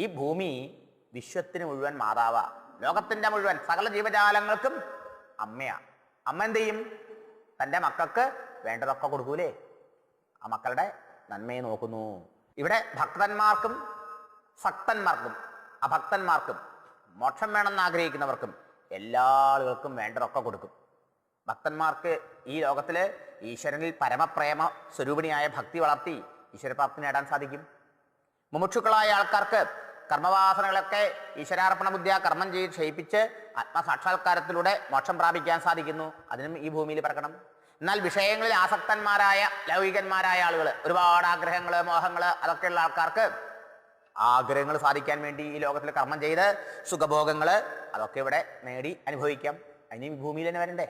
ഈ ഭൂമി വിശ്വത്തിന് മുഴുവൻ മാതാവാ, ലോകത്തിന്റെ മുഴുവൻ സകല ജീവജാലങ്ങൾക്കും അമ്മയാ. അമ്മ എന്ത് ചെയ്യും? തൻ്റെ മക്കൾക്ക് വേണ്ടതൊക്കെ കൊടുക്കൂലേ? ആ മക്കളുടെ നന്മയെ നോക്കുന്നു. ഇവിടെ ഭക്തന്മാർക്കും സക്തന്മാർക്കും അഭക്തന്മാർക്കും മോക്ഷം വേണമെന്ന് ആഗ്രഹിക്കുന്നവർക്കും എല്ലാ ആളുകൾക്കും വേണ്ടതൊക്കെ കൊടുക്കും. ഭക്തന്മാർക്ക് ഈ ലോകത്തില് ഈശ്വരനിൽ പരമപ്രേമ സ്വരൂപിണിയായ ഭക്തി വളർത്തി ഈശ്വരപ്രാപ്തി നേടാൻ സാധിക്കും. മുമുക്ഷുക്കളായ ആൾക്കാർക്ക് കർമ്മവാസനകളൊക്കെ ഈശ്വരാർപ്പണ ബുദ്ധിയ കർമ്മം ചെയ്ത് ക്ഷയിപ്പിച്ച് ആത്മസാക്ഷാത്കാരത്തിലൂടെ മോക്ഷം പ്രാപിക്കാൻ സാധിക്കുന്നു. അതിനും ഈ ഭൂമിയിൽ പിറക്കണം. എന്നാൽ വിഷയങ്ങളിൽ ആസക്തന്മാരായ ലൗകികന്മാരായ ആളുകൾ, ഒരുപാട് ആഗ്രഹങ്ങൾ, മോഹങ്ങൾ, അതൊക്കെയുള്ള ആൾക്കാർക്ക് ആഗ്രഹങ്ങൾ സാധിക്കാൻ വേണ്ടി ഈ ലോകത്തിൽ കർമ്മം ചെയ്ത് സുഖഭോഗങ്ങൾ അതൊക്കെ ഇവിടെ നേടി അനുഭവിക്കാം. അതിന് ഈ ഭൂമിയിൽ തന്നെ വരണ്ടേ?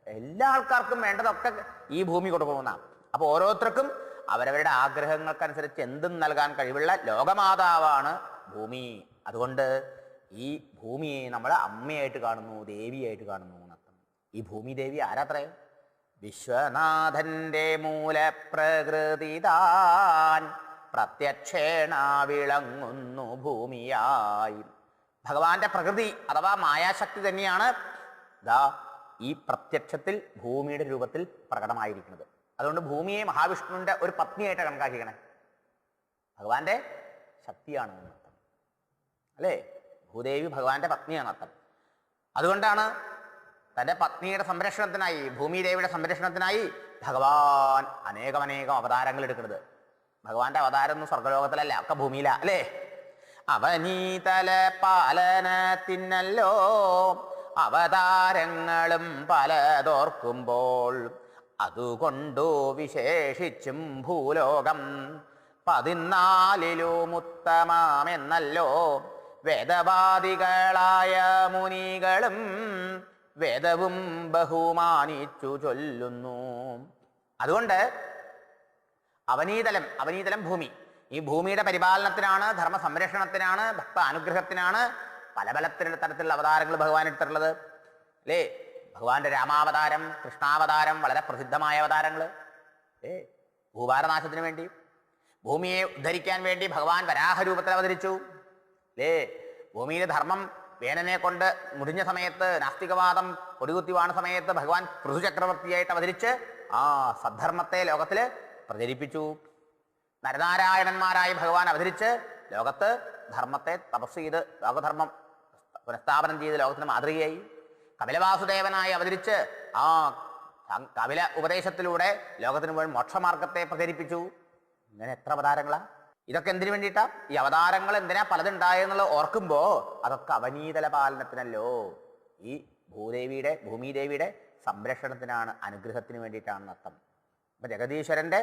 എല്ലാ ആൾക്കാർക്കും വേണ്ടതൊക്കെ ഈ ഭൂമി കൊടുക്കണമെന്നാണ്. അപ്പോൾ ഓരോരുത്തർക്കും അവരവരുടെ ആഗ്രഹങ്ങൾക്കനുസരിച്ച് എന്തും നൽകാൻ കഴിവുള്ള ലോകമാതാവാണ് ഭൂമി. അതുകൊണ്ട് ഈ ഭൂമിയെ നമ്മൾ അമ്മയായിട്ട് കാണുന്നു, ദേവിയായിട്ട് കാണുന്നു എന്നർത്ഥം. ഈ ഭൂമി ദേവി ആരാത്രേ? വിശ്വനാഥന്റെ മൂലപ്രകൃതി താൻ പ്രത്യക്ഷേണ വിളങ്ങുന്നു ഭൂമിയായി. ഭഗവാന്റെ പ്രകൃതി അഥവാ മായാശക്തി തന്നെയാണ് ദാ ഈ പ്രത്യക്ഷത്തിൽ ഭൂമിയുടെ രൂപത്തിൽ പ്രകടമായിരിക്കുന്നത്. അതുകൊണ്ട് ഭൂമിയെ മഹാവിഷ്ണുവിന്റെ ഒരു പത്നിയായിട്ട് കണക്കാക്കിക്കണേ. ഭഗവാന്റെ ശക്തിയാണ് എന്നർത്ഥം, അല്ലേ? ഭൂദേവി ഭഗവാന്റെ പത്നിയാണ് അർത്ഥം. അതുകൊണ്ടാണ് തൻ്റെ പത്നിയുടെ സംരക്ഷണത്തിനായി, ഭൂമിദേവിയുടെ സംരക്ഷണത്തിനായി ഭഗവാൻ അനേകം അവതാരങ്ങൾ എടുക്കുന്നത്. ഭഗവാന്റെ അവതാരം ഒന്നും സ്വർഗലോകത്തിലല്ല, ഒക്കെ ഭൂമിയില, അല്ലേ? അവനീതല പാലനത്തിനല്ലോ അവതാരങ്ങളും പലതോർക്കുമ്പോൾ, അതുകൊണ്ടു വിശേഷിച്ചും ഭൂലോകം 14 ഉത്തമമെന്നല്ലോ വേദവാദികളായ മുനികളും വേദവും ബഹുമാനിച്ചു ചൊല്ലുന്നു. അതുകൊണ്ട് അവനീതലം ഭൂമി, ഈ ഭൂമിയുടെ പരിപാലനത്തിനാണ്, ധർമ്മ സംരക്ഷണത്തിനാണ്, ഭക്ത അനുഗ്രഹത്തിനാണ് പല തരത്തിലുള്ള അവതാരങ്ങൾ ഭഗവാൻ എടുത്തിട്ടുള്ളത്, അല്ലേ? ഭഗവാന്റെ രാമാവതാരം, കൃഷ്ണാവതാരം വളരെ പ്രസിദ്ധമായ അവതാരങ്ങൾ, ഭൂഭാരനാശത്തിന് വേണ്ടി, ഭൂമിയെ ഉദ്ധരിക്കാൻ വേണ്ടി ഭഗവാൻ വരാഹരൂപത്തിൽ അവതരിച്ചു, അല്ലേ? ഭൂമിയിലെ ധർമ്മം വേനനെ കൊണ്ട് മുടിഞ്ഞ സമയത്ത്, നാസ്തികവാദം കൊടികുത്തി വാണ സമയത്ത് ഭഗവാൻ പൃഥുചക്രവർത്തിയായിട്ട് അവതരിച്ച് ആ സദ്ധർമ്മത്തെ ലോകത്തിൽ പ്രചരിപ്പിച്ചു. നരനാരായണന്മാരായി ഭഗവാൻ അവതരിച്ച് ലോകത്ത് ധർമ്മത്തെ തപസ് ചെയ്ത് ലോകധർമ്മം പുനഃസ്ഥാപനം ചെയ്ത് ലോകത്തിന് മാതൃകയായി. കപിലവാസുദേവനായി അവതരിച്ച് ആ കപില ഉപദേശത്തിലൂടെ ലോകത്തിന് മുഴുവൻ മോക്ഷമാർഗത്തെ പ്രചരിപ്പിച്ചു. ഇങ്ങനെ എത്ര അവതാരങ്ങളാ! ഇതൊക്കെ എന്തിനു വേണ്ടിയിട്ടാ? ഈ അവതാരങ്ങൾ എന്തിനാ പലതുണ്ടായെന്നുള്ളത് ഓർക്കുമ്പോൾ അതൊക്കെ അവനീതല പാലനത്തിനല്ലോ, ഈ ഭൂമിദേവിയുടെ സംരക്ഷണത്തിനാണ്, അനുഗ്രഹത്തിന് വേണ്ടിയിട്ടാണെന്ന് അർത്ഥം. അപ്പൊ ജഗദീശ്വരന്റെ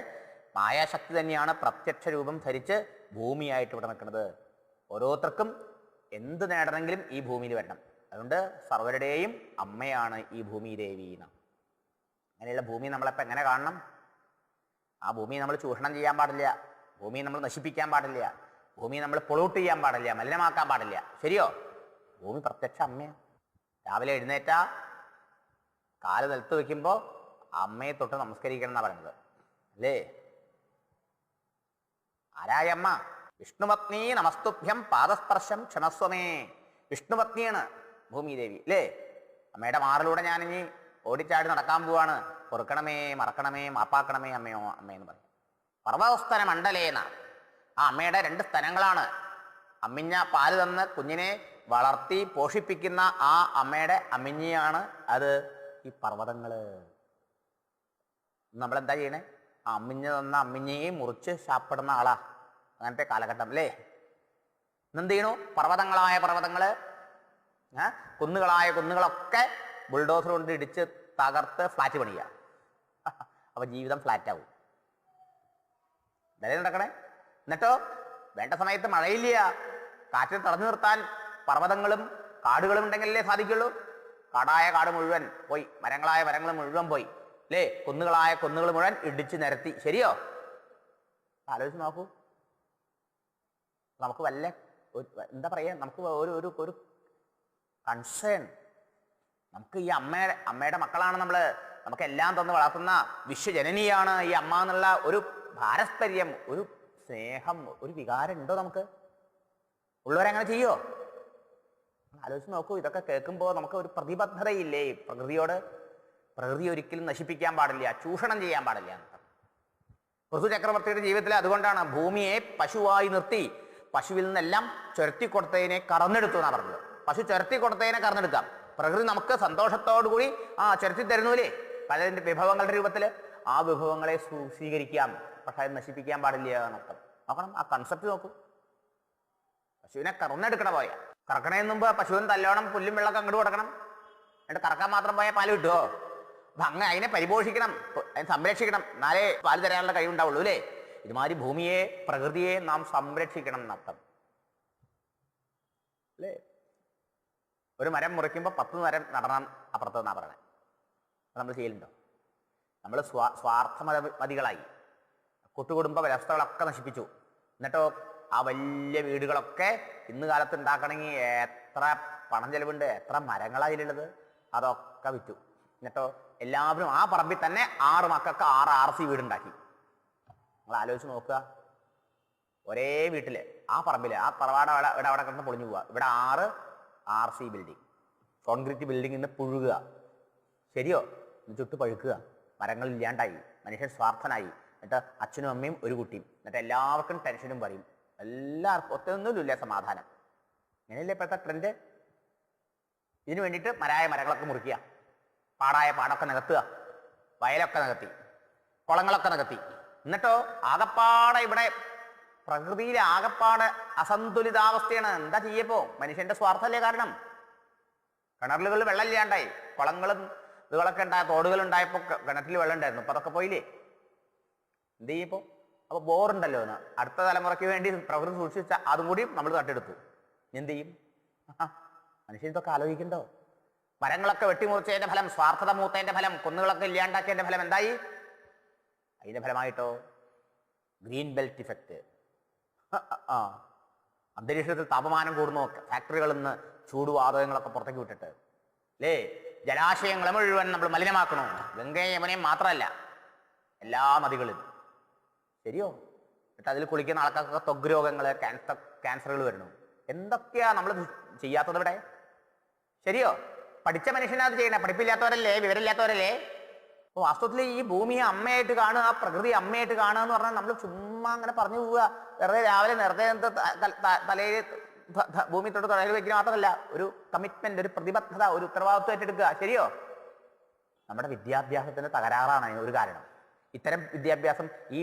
മായാശക്തി തന്നെയാണ് പ്രത്യക്ഷ രൂപം ധരിച്ച് ഭൂമിയായിട്ട് ഇവിടെ നിൽക്കുന്നത്. ഓരോരുത്തർക്കും എന്ത് നേടണമെങ്കിലും ഈ ഭൂമിയിൽ വരണം. അതുകൊണ്ട് സർവരുടെയും അമ്മയാണ് ഈ ഭൂമി ദേവി. അങ്ങനെയുള്ള ഭൂമി നമ്മളെപ്പോൾ എങ്ങനെ കാണണം? ആ ഭൂമിയെ നമ്മൾ ചൂഷണം ചെയ്യാൻ പാടില്ല, ഭൂമിയെ നമ്മൾ നശിപ്പിക്കാൻ പാടില്ല, ഭൂമിയെ നമ്മൾ പൊളൂട്ട് ചെയ്യാൻ പാടില്ല, മലിനമാക്കാൻ പാടില്ല. ശരിയോ? ഭൂമി പ്രത്യക്ഷ അമ്മയാണ്. രാവിലെ എഴുന്നേറ്റ കാല് നിലത്ത് വയ്ക്കുമ്പോൾ അമ്മയെ തൊട്ട് നമസ്കരിക്കണം എന്നാണ് പറയുന്നത്, അല്ലേ? ആരായമ്മ? വിഷ്ണുപത്നി നമസ്തുഭ്യം പാദസ്പർശം ക്ഷമസ്വമേ. വിഷ്ണുപത്നിയാണ് ഭൂമിദേവി, അല്ലേ? അമ്മയുടെ മാറിലൂടെ ഞാനിനി ഓടിച്ചാടി നടക്കാൻ പോവാണ്, പൊറുക്കണമേ, മറക്കണമേ, മാപ്പാക്കണമേ അമ്മയെന്ന് പറയും. പർവ്വതസ്ഥന മണ്ഡലേന, ആ അമ്മയുടെ 2 സ്ഥലങ്ങളാണ്. അമ്മിഞ്ഞ പാല് തന്ന് കുഞ്ഞിനെ വളർത്തി പോഷിപ്പിക്കുന്ന ആ അമ്മയുടെ അമ്മിഞ്ഞിയാണ് അത് ഈ പർവ്വതങ്ങള്. നമ്മളെന്താ ചെയ്യണേ? ആ അമ്മിഞ്ഞ തന്ന അമ്മിഞ്ഞയെ മുറിച്ച് ശാപ്പെടുന്ന ആളാ അങ്ങനത്തെ കാലഘട്ടം, അല്ലേ? ഇന്നെന്ത് ചെയ്യണു? പർവ്വതങ്ങളായ പർവ്വതങ്ങള്, കുന്നുകളൊക്കെ ബുൾഡോസർ കൊണ്ട് ഇടിച്ച് തകർത്ത് ഫ്ലാറ്റ് പണിയുക. അപ്പൊ ജീവിതം ഫ്ലാറ്റാവും. ഇതല്ലേ നടക്കണേ? എന്നിട്ടോ വേണ്ട സമയത്ത് മഴയില്ല, കാറ്റിൽ തടഞ്ഞു നിർത്താൻ പർവ്വതങ്ങളും കാടുകളും ഉണ്ടെങ്കിലല്ലേ സാധിക്കുള്ളൂ. കാടായ കാട് മുഴുവൻ പോയി, മരങ്ങളായ മരങ്ങൾ മുഴുവൻ പോയി, അല്ലേ? കുന്നുകളായ കുന്നുകൾ മുഴുവൻ ഇടിച്ച് നിരത്തി. ശരിയോ? ആലോചിച്ച് നോക്കൂ. നമുക്ക് വല്ല എന്താ പറയുക, നമുക്ക് ഒരു കൺസേൺ, നമുക്ക് ഈ അമ്മയുടെ മക്കളാണ് നമ്മൾ, നമുക്കെല്ലാം തന്ന് വളർത്തുന്ന വിശ്വജനനിയാണ് ഈ അമ്മ എന്നുള്ള ഒരു പാരസ്പര്യം, ഒരു സ്നേഹം, ഒരു വികാരം ഉണ്ടോ നമുക്ക്? ഉള്ളവരങ്ങനെ ചെയ്യോ? ആലോചിച്ച് നോക്കൂ. ഇതൊക്കെ കേൾക്കുമ്പോൾ നമുക്ക് ഒരു പ്രതിബദ്ധതയില്ലേ പ്രകൃതിയോട്? പ്രകൃതി ഒരിക്കലും നശിപ്പിക്കാൻ പാടില്ല, ചൂഷണം ചെയ്യാൻ പാടില്ല. പൃഥു ചക്രവർത്തിയുടെ ജീവിതത്തിൽ അതുകൊണ്ടാണ് ഭൂമിയെ പശുവായി നിർത്തി പശുവിൽ നിന്നെല്ലാം ചുരത്തി കൊടുത്തതിനെ കറന്നെടുത്തു എന്നാണ് പറഞ്ഞത്. പശു ചുരത്തി കൊടുത്തതിനെ കറന്നെടുക്കാം. പ്രകൃതി നമുക്ക് സന്തോഷത്തോടു കൂടി ചുരത്തി തരുന്നൂലേ പലതിൻ്റെ വിഭവങ്ങളുടെ രൂപത്തിൽ. ആ വിഭവങ്ങളെ സ്വീകരിക്കാം, പക്ഷെ അത് നശിപ്പിക്കാൻ പാടില്ല എന്നർത്ഥം. നോക്കണം, ആ കൺസെപ്റ്റ് നോക്കൂ. പശുവിനെ കറന്നെടുക്കണ പോയ കറക്കണതിന് മുമ്പ് പശുവിന് തല്ലോണം, പുല്ലും വെള്ളമൊക്കെ അങ്ങോട്ട് കൊടുക്കണം. എന്നിട്ട് കറക്കാൻ മാത്രം പോയാൽ പാല് കിട്ടുമോ? അപ്പൊ അങ്ങ് അതിനെ പരിപോഷിക്കണം, അതിനെ സംരക്ഷിക്കണം, എന്നാലേ പാല് തരാനുള്ള കഴിവുണ്ടാവുള്ളൂ അല്ലേ? ഇതുമാതിരി ഭൂമിയെ, പ്രകൃതിയെ നാം സംരക്ഷിക്കണം എന്നർത്ഥം അല്ലേ? ഒരു മരം മുറിക്കുമ്പോൾ 10 മരം നടണം അപ്പുറത്ത് എന്നാ പറയണേ. നമ്മൾ ചെയ്യലുണ്ടോ? നമ്മൾ സ്വാർത്ഥമതികളായി കൂട്ടുകുടുംബ വ്യവസ്ഥകളൊക്കെ നശിപ്പിച്ചു. എന്നിട്ടോ ആ വലിയ വീടുകളൊക്കെ ഇന്ന് കാലത്ത് ഉണ്ടാക്കണമെങ്കിൽ എത്ര പണം ചെലവുണ്ട്, എത്ര മരങ്ങളാണ് അതിലുള്ളത്, അതൊക്കെ വിറ്റു. എന്നിട്ടോ എല്ലാവരും ആ പറമ്പിൽ തന്നെ 6 മക്കൾക്ക് 6 RC വീടുണ്ടാക്കി. നിങ്ങൾ ആലോചിച്ച് നോക്കുക. ഒരേ വീട്ടിൽ ആ പറമ്പിൽ ആ തറവാട് അവിടെ കിടന്ന് പൊളിഞ്ഞു പോവുക. ഇവിടെ 6 RC ബിൽഡിങ്, കോൺക്രീറ്റ് ബിൽഡിംഗ് ഇന്ന് പുഴുകുക. ശരിയോ? ചുട്ട് പഴുക്കുക. മരങ്ങൾ ഇല്ലാണ്ടായി, മനുഷ്യൻ സ്വാർത്ഥനായി. എന്നിട്ട് അച്ഛനും അമ്മയും ഒരു കുട്ടിയും. എന്നിട്ട് എല്ലാവർക്കും ടെൻഷനും പറയും. എല്ലാവർക്കും ഒറ്റൊന്നുമില്ല സമാധാനം. ഇങ്ങനെയല്ലേ ഇപ്പോഴത്തെ ട്രെൻഡ്? ഇതിനു വേണ്ടിയിട്ട് മരങ്ങളൊക്കെ മുറിക്കുക, പാടൊക്കെ നികത്തുക, വയലൊക്കെ നികത്തി, കുളങ്ങളൊക്കെ നികത്തി. എന്നിട്ടോ ആകപ്പാടെ ഇവിടെ പ്രകൃതിയിലെ ആകപ്പാടെ അസന്തുലിതാവസ്ഥയാണ്. എന്താ ചെയ്യപ്പോ? മനുഷ്യന്റെ സ്വാർത്ഥല്ലേ കാരണം. കിണറുകളിൽ വെള്ളം ഇല്ലാണ്ടായി, കുളങ്ങളും ഇതുകളൊക്കെ ഉണ്ടായ, തോടുകളുണ്ടായപ്പോൾ കിണറ്റിൽ വെള്ളം ഉണ്ടായിരുന്നു. അപ്പൊ അതൊക്കെ പോയില്ലേ? എന്ത് ചെയ്യപ്പോ? അപ്പൊ ബോറുണ്ടല്ലോ എന്ന് അടുത്ത തലമുറയ്ക്ക് വേണ്ടി പ്രകൃതി സൂക്ഷിച്ച അതും കൂടി നമ്മൾ തട്ടെടുത്തു. എന്ത് ചെയ്യും? മനുഷ്യൻ ഇതൊക്കെ ആലോചിക്കണ്ടോ? മരങ്ങളൊക്കെ വെട്ടിമുറിച്ചതിന്റെ ഫലം, സ്വാർത്ഥത മൂത്തതിന്റെ ഫലം, കുന്നുകളൊക്കെ ഇല്ലാണ്ടാക്കിയതിന്റെ ഫലം എന്തായി? അതിന്റെ ഫലമായിട്ടോ ഗ്രീൻ ബെൽറ്റ് ഇഫക്റ്റ്. അന്തരീക്ഷത്തിൽ താപമാനം കൂടുന്നു, ഫാക്ടറികളിൽ നിന്ന് ചൂടുവാതകങ്ങളൊക്കെ പുറത്തേക്ക് വിട്ടിട്ട് അല്ലേ? ജലാശയങ്ങളെ മുഴുവൻ നമ്മൾ മലിനമാക്കണു. ഗംഗയും യമുനയും മാത്രമല്ല, എല്ലാ നദികളിലും. ശരിയോ? എന്നിട്ട് അതിൽ കുളിക്കുന്ന ആൾക്കാർക്കൊക്കെ ത്വഗ് രോഗങ്ങൾ, ക്യാൻസറുകൾ വരുന്നു. എന്തൊക്കെയാ നമ്മൾ ചെയ്യാത്തത് ഇവിടെ? ശരിയോ? പഠിച്ച മനുഷ്യനത് ചെയ്യണേ, പഠിപ്പില്ലാത്തവരല്ലേ, വിവരമില്ലാത്തവരല്ലേ? അപ്പോൾ വാസ്തവത്തിൽ ഈ ഭൂമിയെ അമ്മയായിട്ട് കാണുക, പ്രകൃതി അമ്മയായിട്ട് കാണുക എന്ന് പറഞ്ഞാൽ നമ്മൾ ചുമ്മാ അങ്ങനെ പറഞ്ഞു പോവുക. വെറുതെ രാവിലെ നേരത്തെ തലയിൽ ഭൂമി തൊട്ട് തലയിൽ വയ്ക്കുക മാത്രമല്ല, ഒരു കമ്മിറ്റ്മെന്റ്, ഒരു പ്രതിബദ്ധത, ഒരു ഉത്തരവാദിത്വം ഏറ്റെടുക്കുക. ശരിയോ? നമ്മുടെ വിദ്യാഭ്യാസത്തിന് തകരാറാണ് ഒരു കാരണം. ഇത്തരം വിദ്യാഭ്യാസം ഈ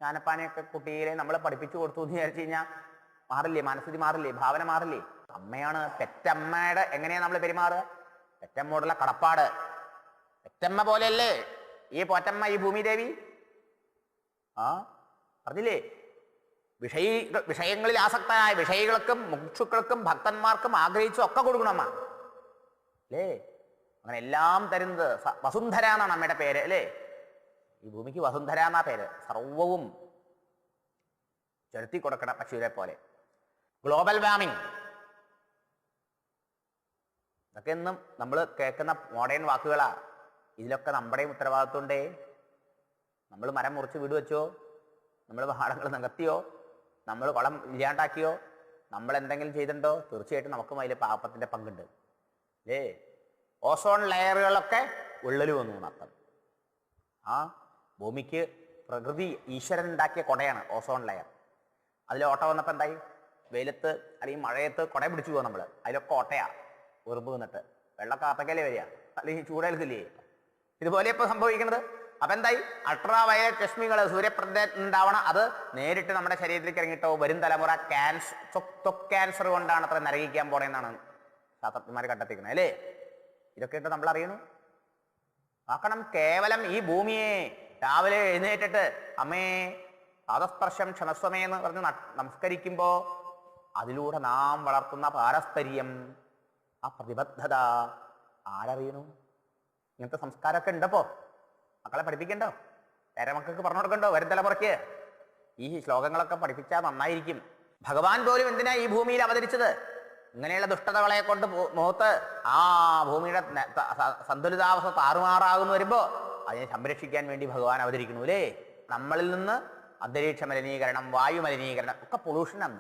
ജ്ഞാനപ്പാനെയൊക്കെ കുട്ടിയെ നമ്മൾ പഠിപ്പിച്ചു കൊടുത്തു എന്ന് വിചാരിച്ചു കഴിഞ്ഞാൽ മാറില്ലേ? മനസ്ഥിതി മാറില്ലേ? ഭാവന മാറില്ലേ? അമ്മയാണ്, പെറ്റമ്മയുടെ എങ്ങനെയാ നമ്മൾ പെരുമാറുക? പെറ്റമ്മോടുള്ള കടപ്പാട്. പെറ്റമ്മ പോലെയല്ലേ ഈ പോറ്റമ്മ, ഈ ഭൂമിദേവി? പറഞ്ഞില്ലേ? വിഷയങ്ങളിൽ ആസക്തനായ വിഷയികൾക്കും മുക്ഷുക്കൾക്കും ഭക്തന്മാർക്കും ആഗ്രഹിച്ചും ഒക്കെ കൊടുക്കണമ്മ അല്ലേ? അങ്ങനെ എല്ലാം തരുന്നത് വസുന്ധര എന്നാണ് അമ്മയുടെ പേര് അല്ലേ? ഈ ഭൂമിക്ക് വസുന്ധര എന്നാ പേര്. സർവവും ചെലുത്തി കൊടുക്കണ പശുവിനെ പോലെ. ഗ്ലോബൽ വാർമിംഗ്, ഇതൊക്കെ എന്നും നമ്മൾ കേൾക്കുന്ന മോഡേൺ വാക്കുകളാ. ഇതിലൊക്കെ നമ്മുടെയും ഉത്തരവാദിത്വമുണ്ടേ. നമ്മൾ മരം മുറിച്ച് വീട് വെച്ചോ, നമ്മൾ പാടങ്ങൾ നികത്തിയോ, നമ്മൾ കുളം ഇല്ലാണ്ടാക്കിയോ, നമ്മൾ എന്തെങ്കിലും ചെയ്തിട്ടുണ്ടോ? തീർച്ചയായിട്ടും നമുക്കും അതിൽ പാപത്തിൻ്റെ പങ്കുണ്ട് അല്ലേ? ഓസോൺ ലെയറുകളൊക്കെ ഉള്ളൽ വന്നു എന്നർത്ഥം. ഭൂമിക്ക് പ്രകൃതി ഈശ്വരൻ ഉണ്ടാക്കിയ കൊടയാണ് ഓസോൺ ലെയർ. അതിൽ ഓട്ട വന്നപ്പോൾ എന്തായി? വെയിലത്ത് അല്ലെങ്കിൽ മഴയത്ത് കുട പിടിച്ചു പോകും നമ്മൾ. അതിലൊക്കെ ഓട്ടയാ, ഉറുമ്പ് നിന്നിട്ട് വെള്ളമൊക്കെ അപ്പക്കല്ലേ വരിക, അല്ലെങ്കിൽ ചൂടേൽക്കില്ലേ? ഇതുപോലെ ഇപ്പോൾ സംഭവിക്കുന്നത്. അപ്പം എന്തായി? അൾട്രാ വയലറ്റ് രശ്മികൾ സൂര്യപ്രകാശം ഉണ്ടാവണം, അത് നേരിട്ട് നമ്മുടെ ശരീരത്തിലേക്ക് ഇറങ്ങിയിട്ടോ വരും തലമുറ ക്യാൻസർ കൊണ്ടാണ് അത്ര നരകിക്കാൻ പോണെന്നാണ് ശാസ്ത്രജ്ഞന്മാർ കണ്ടെത്തിക്കുന്നത് അല്ലേ? ഇതൊക്കെ ഇട്ട് നമ്മൾ അറിയണു. നോക്കണം, കേവലം ഈ ഭൂമിയെ രാവിലെ എഴുന്നേറ്റിട്ട് അമ്മേ പാദസ്പർശം ക്ഷമസ്വമേ എന്ന് പറഞ്ഞ് നമസ്കരിക്കുമ്പോൾ അതിലൂടെ നാം വളർത്തുന്ന പാരസ്പര്യം, ആ പ്രതിബദ്ധത ആരറിയണു? ഇങ്ങനത്തെ സംസ്കാരമൊക്കെ ഉണ്ടപ്പോ മക്കളെ പഠിപ്പിക്കണ്ടോ? പേരമക്കൾക്ക് പറഞ്ഞു കൊടുക്കണ്ടോ? വരും തലമുറയ്ക്ക് ഈ ശ്ലോകങ്ങളൊക്കെ പഠിപ്പിച്ചാൽ നന്നായിരിക്കും. ഭഗവാൻ പോലും എന്തിനാ ഈ ഭൂമിയിൽ അവതരിച്ചത്? ഇങ്ങനെയുള്ള ദുഷ്ടതകളെ കൊണ്ട് മുഖത്ത് ആ ഭൂമിയുടെ സന്തുലിതാവസ്ഥ താറുമാറാകുന്നു വരുമ്പോൾ അതിനെ സംരക്ഷിക്കാൻ വേണ്ടി ഭഗവാൻ അവതരിക്കുന്നു അല്ലേ? നമ്മളിൽ നിന്ന് അന്തരീക്ഷ മലിനീകരണം, വായു മലിനീകരണം ഒക്കെ പൊള്യൂഷൻ ആണ്.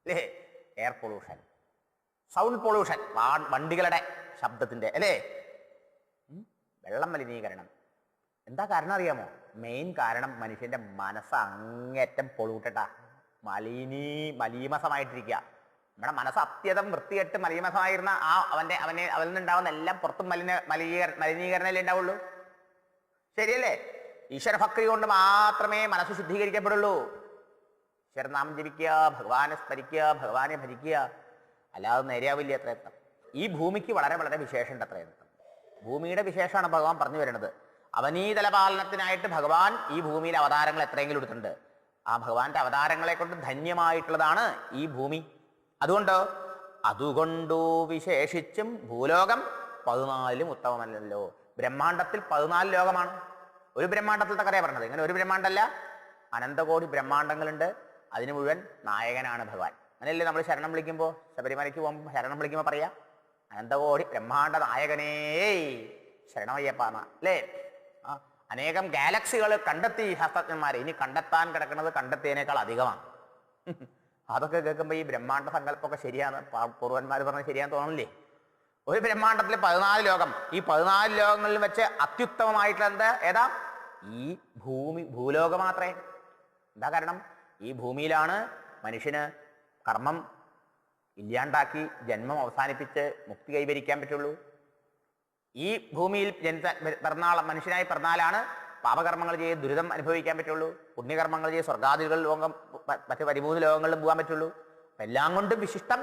അല്ലേ? എയർ പൊള്യൂഷൻ, സൗണ്ട് പൊള്യൂഷൻ, വണ്ടികളുടെ ശബ്ദത്തിന്റെ, അല്ലേ? വെള്ളം മലിനീകരണം. എന്താ കാരണം അറിയാമോ? മെയിൻ കാരണം മനുഷ്യന്റെ മനസ്സ് അങ്ങേറ്റം പൊള്യൂട്ടഡാ, മലീമസമായിട്ടിരിക്കുക. നമ്മുടെ മനസ്സ് അത്യന്തം വൃത്തികെട്ട് മലീമസമായിരുന്ന അവനിൽ നിന്നുണ്ടാവുന്ന എല്ലാം പുറത്തും മലിനീകരണമല്ലേ ഉണ്ടാവുള്ളൂ. ശരിയല്ലേ? ഈശ്വരഭക്തി കൊണ്ട് മാത്രമേ മനസ്സ് ശുദ്ധീകരിക്കപ്പെടുള്ളൂ. ഈശ്വരനാമം ജപിക്കുക, ഭഗവാനെ സ്മരിക്കുക, ഭഗവാനെ ഭജിക്കുക, അല്ലാതെ നേരെയാവില്ല അത്ര യത്നം. ഈ ഭൂമിക്ക് വളരെ വളരെ വിശേഷമുണ്ട് അത്ര യത്നം. ഭൂമിയുടെ വിശേഷമാണ് ഭഗവാൻ പറഞ്ഞു വരുന്നത്. അവനീതലപാലനത്തിനായിട്ട് ഭഗവാൻ ഈ ഭൂമിയിൽ അവതാരങ്ങൾ എത്രയെങ്കിലും എടുത്തിട്ടുണ്ട്. ആ ഭഗവാന്റെ അവതാരങ്ങളെ കൊണ്ട് ധന്യമായിട്ടുള്ളതാണ് ഈ ഭൂമി. അതുകൊണ്ടു വിശേഷിച്ചും ഭൂലോകം 14 ഉത്തമമല്ലല്ലോ. ബ്രഹ്മാണ്ടത്തിൽ 14 ലോകമാണ്. ഒരു ബ്രഹ്മാണ്ടത്തിലത്തെ കഥയാണ് പറഞ്ഞത്. ഇങ്ങനെ ഒരു ബ്രഹ്മാണ്ടമല്ല, അനന്തകോടി ബ്രഹ്മാണ്ടങ്ങളുണ്ട്. അതിന് മുഴുവൻ നായകനാണ് ഭഗവാൻ. അങ്ങനെയല്ലേ നമ്മൾ ശരണം വിളിക്കുമ്പോൾ, ശബരിമലയ്ക്ക് പോകുമ്പോൾ ശരണം വിളിക്കുമ്പോൾ പറയാ, അനന്തകോടി ബ്രഹ്മാണ്ട നായകനേ ശരണമയ്യപ്പാന്ന, അല്ലേ? അനേകം ഗാലക്സികൾ കണ്ടെത്തി ശാസ്ത്രജ്ഞന്മാരെ. ഇനി കണ്ടെത്താൻ കിടക്കുന്നത് കണ്ടെത്തിയതിനേക്കാൾ അധികമാണ്. അതൊക്കെ കേൾക്കുമ്പോൾ ഈ ബ്രഹ്മാണ്ട സങ്കല്പമൊക്കെ ശരിയാണ്, പൂർവന്മാർ പറഞ്ഞത് ശരിയാന്ന് തോന്നുന്നില്ലേ? ഒരു ബ്രഹ്മാണ്ടത്തിൽ 14 ലോകം. ഈ 14 ലോകങ്ങളിൽ വെച്ച് അത്യുത്തമമായിട്ടുള്ള ഏതാ? ഈ ഭൂലോകം മാത്രമേ. എന്താ കാരണം? ഈ ഭൂമിയിലാണ് മനുഷ്യന് കർമ്മം ഇല്ലാണ്ടാക്കി ജന്മം അവസാനിപ്പിച്ച് മുക്തി കൈവരിക്കാൻ പറ്റുള്ളൂ. ഈ ഭൂമിയിൽ മനുഷ്യനായി പിറന്നാലാണ് പാപകർമ്മങ്ങൾ ചെയ്ത് ദുരിതം അനുഭവിക്കാൻ പറ്റുള്ളൂ. പുണ്യകർമ്മങ്ങൾ ചെയ്ത് സ്വർഗാദികൾ ലോകം മറ്റ് 13 ലോകങ്ങളിലും പോകാൻ പറ്റുള്ളൂ. എല്ലാം കൊണ്ടും വിശിഷ്ടം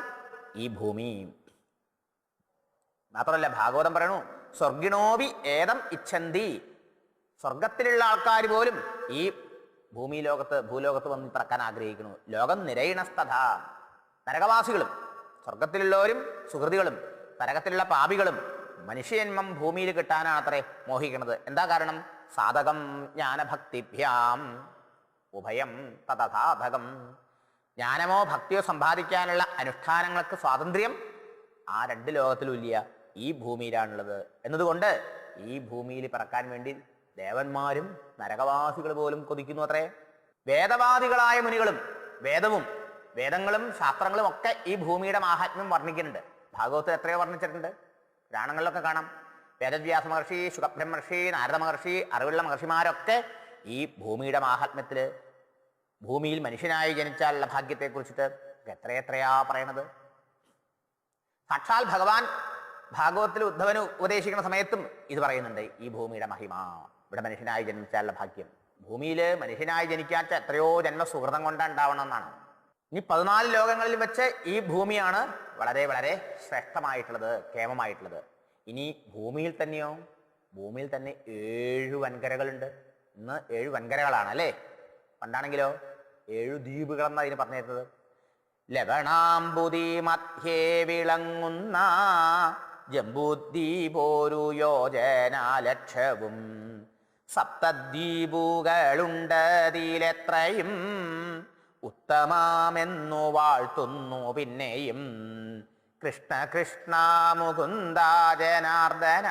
ഈ ഭൂമി. മാത്രമല്ല ഭാഗവതം പറയണു, സ്വർഗിണോപി ഏതം ഇച്ഛന്തി. സ്വർഗത്തിലുള്ള ആൾക്കാർ പോലും ഈ ഭൂലോകത്ത് വന്ന് പിറക്കാൻ ആഗ്രഹിക്കുന്നു. ലോകം നിരയിണസ്തഥ. നരകവാസികളും സ്വർഗത്തിലുള്ളവരും സുഹൃതികളും നരകത്തിലുള്ള പാപികളും മനുഷ്യജന്മം ഭൂമിയിൽ കിട്ടാനാണ് അത്രേ മോഹിക്കുന്നത്. എന്താ കാരണം? സാധകം ജ്ഞാനഭക്തിഭ്യാം ഉഭയം തഥാധകം. ജ്ഞാനമോ ഭക്തിയോ സമ്പാദിക്കാനുള്ള അനുഷ്ഠാനങ്ങൾക്ക് സ്വാതന്ത്ര്യം ആ 2 ലോകത്തിലും ഇല്ല, ഈ ഭൂമിയിലാണുള്ളത്. എന്നതുകൊണ്ട് ഈ ഭൂമിയിൽ പിറക്കാൻ വേണ്ടി ദേവന്മാരും നരകവാസികൾ പോലും കൊതിക്കുന്നു അത്രേ. വേദവാദികളായ മുനികളും വേദങ്ങളും ശാസ്ത്രങ്ങളും ഒക്കെ ഈ ഭൂമിയുടെ മാഹാത്മ്യം വർണ്ണിക്കുന്നുണ്ട്. ഭാഗവതത്തിൽ എത്രയോ വർണ്ണിച്ചിട്ടുണ്ട്. പുരാണങ്ങളിലൊക്കെ കാണാം. വേദവ്യാസ മഹർഷി, ശുകബ്രഹ്മർഷി, നാരദ മഹർഷി, അറിവുള്ള മഹർഷിമാരൊക്കെ ഈ ഭൂമിയുടെ മാഹാത്മ്യത്തില്, ഭൂമിയിൽ മനുഷ്യനായി ജനിച്ചാലുള്ള ഭാഗ്യത്തെക്കുറിച്ചിട്ട് എത്രയെത്രയാ പറയണത്. സാക്ഷാൽ ഭഗവാൻ ഭാഗവത്തിൽ ഉദ്ധവന് ഉപദേശിക്കുന്ന സമയത്തും ഇത് പറയുന്നുണ്ട്. ഈ ഭൂമിയുടെ മഹിമ, ഇവിടെ മനുഷ്യനായി ജനിച്ചാലുള്ള ഭാഗ്യം. ഭൂമിയിൽ മനുഷ്യനായി ജനിക്കാച്ച എത്രയോ ജന്മ സുഹൃതം കൊണ്ടാണ് ഉണ്ടാവണമെന്നാണ്. ഇനി 14 ലോകങ്ങളിൽ വെച്ച് ഈ ഭൂമിയാണ് വളരെ വളരെ ശ്രേഷ്ഠമായിട്ടുള്ളത്, കേമമായിട്ടുള്ളത്. ഇനി ഭൂമിയിൽ തന്നെയോ? ഭൂമിയിൽ തന്നെ 7 വൻകരകളുണ്ട്. ഇന്ന് 7 വൻകരകളാണ്, അല്ലേ? പണ്ടാണെങ്കിലോ 7 ദ്വീപുകൾ എന്നാണ് ഇതിന് പറഞ്ഞിരുന്നത്. ലവണാംബുദി മധ്യേ വിളങ്ങുന്ന ജംബൂദ്വീപോരു യോജനാലക്ഷവും സപ്തദ്വീപുകളുണ്ടതിലെത്രയും ഉത്തമമെന്നു വാഴ്ത്തുന്നു പിന്നെയും. കൃഷ്ണ കൃഷ്ണ മുകുന്ദ ജനാർദ്ദന